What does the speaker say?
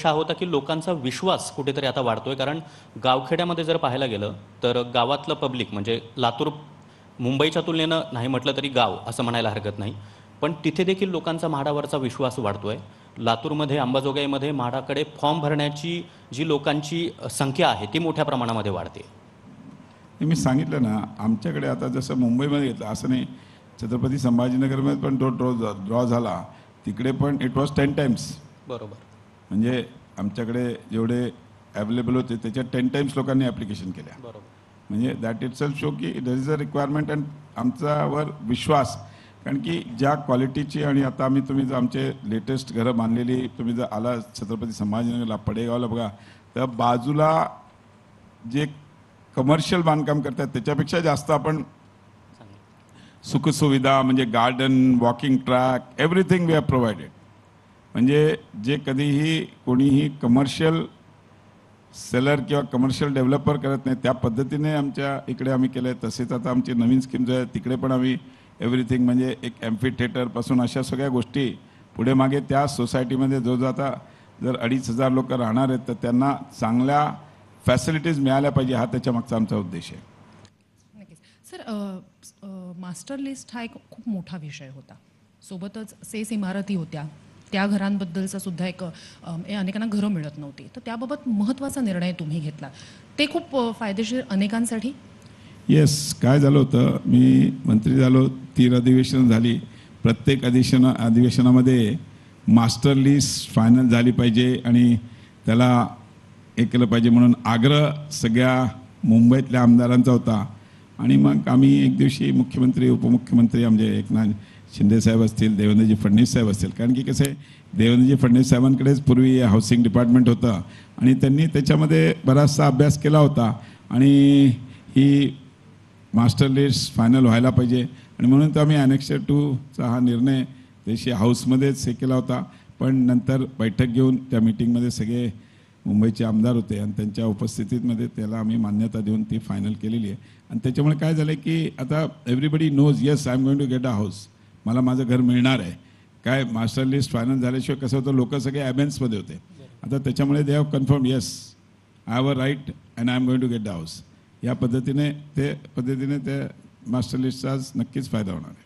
उद्देश हा होता की लोकांचा विश्वास कुठेतरी आता वाढतोय, कारण गावखेड्यामध्ये जर पाहायला गेलं तर गावातलं पब्लिक म्हणजे लातूर मुंबईच्या तुलनेनं नाही म्हटलं तरी गाव असं म्हणायला हरकत नाही, पण तिथे देखील लोकांचा म्हाडावरचा विश्वास वाढतोय. लातूरमध्ये अंबाजोगाईमध्ये म्हाडाकडे फॉर्म भरण्याची जी लोकांची संख्या आहे ती मोठ्या प्रमाणामध्ये वाढते. मी सांगितलं ना, आमच्याकडे आता जसं मुंबईमध्ये घेतलं असं नाही, छत्रपती संभाजीनगरमध्ये पण तो ड्रॉ झाला, तिकडे पण इट वॉज 10 टाइम्स. बरोबर. म्हणजे आमच्याकडे जेवढे अवेलेबल होते त्याच्या 10 टाइम्स लोकांनी ॲप्लिकेशन केल्या. बरोबर. म्हणजे दॅट इट सेल्फ शो की there is a requirement and आमच्यावर विश्वास. कारण की ज्या क्वालिटीची आणि आता आम्ही तुम्ही जर आमचे लेटेस्ट घरं बांधलेली तुम्ही जर आला छत्रपती संभाजीनगरला पडेगावला बघा, तर बाजूला जे कमर्शियल बांधकाम करतात त्याच्यापेक्षा जास्त आपण सुखसुविधा म्हणजे garden, walking track, everything we have provided. म्हणजे जे कधीही कोणीही कमर्शियल सेलर किंवा कमर्शियल डेव्हलपर करत नाही त्या पद्धतीने आमच्या इकडे आम्ही केलं आहे. तसेच आता आमची नवीन स्कीम जो आहे तिकडे पण आम्ही एव्हरीथिंग म्हणजे एक ॲम्फी थिएटरपासून अशा सगळ्या गोष्टी पुढे मागे त्या सोसायटीमध्ये जो आता जर 2,500 लोक राहणार आहेत तर त्यांना चांगल्या फॅसिलिटीज मिळाल्या पाहिजे, हा त्याच्या मागचा आमचा उद्देश आहे. नक्कीच सर, मास्टर लिस्ट हा एक खूप मोठा विषय होता. सोबतच सेस इमारती होत्या, त्या घरांबद्दलचा सुद्धा एक अनेकांना घरं मिळत नव्हती, तर त्याबाबत महत्त्वाचा निर्णय तुम्ही घेतला, ते खूप फायदेशीर अनेकांसाठी. येस, काय झालं होतं, मी मंत्री झालो, 3 अधिवेशन झाली. प्रत्येक अधिवेशनामध्ये मास्टर लिस्ट फायनल झाली पाहिजे आणि त्याला हे केलं पाहिजे म्हणून आग्रह सगळ्या मुंबईतल्या आमदारांचा होता. आणि मग आम्ही एक दिवशी मुख्यमंत्री, उपमुख्यमंत्री म्हणजे एकनाथ शिंदेसाहेब असतील, देवेंद्रजी फडणवीस साहेब असतील, कारण की कसं आहे देवेंद्रजी फडणवीस साहेबांकडेच पूर्वी हाऊसिंग डिपार्टमेंट होतं आणि त्यांनी त्याच्यामध्ये बराचसा अभ्यास केला होता आणि ही मास्टर लिस्ट फायनल व्हायला पाहिजे आणि म्हणून तर आम्ही ॲनेक्सर 2चा हा निर्णय देशी हाऊसमध्येच हे केला होता. पण नंतर बैठक घेऊन त्या मीटिंगमध्ये सगळे मुंबईचे आमदार होते आणि त्यांच्या उपस्थितीमध्ये त्याला आम्ही मान्यता देऊन ती फायनल केलेली आहे. आणि त्याच्यामुळे काय झालं की आता everybody knows yes I am going to get a house, मला माझं घर मिळणार आहे. काय मास्टर लिस्ट फायनल झाल्याशिवाय कसं होतं, लोक सगळे ॲबेन्समध्ये होते. आता त्याच्यामुळे they have confirm yes I have a right and I am going to get the house. या पद्धतीने ते मास्टर लिस्टचा नक्कीच फायदा होणार आहे.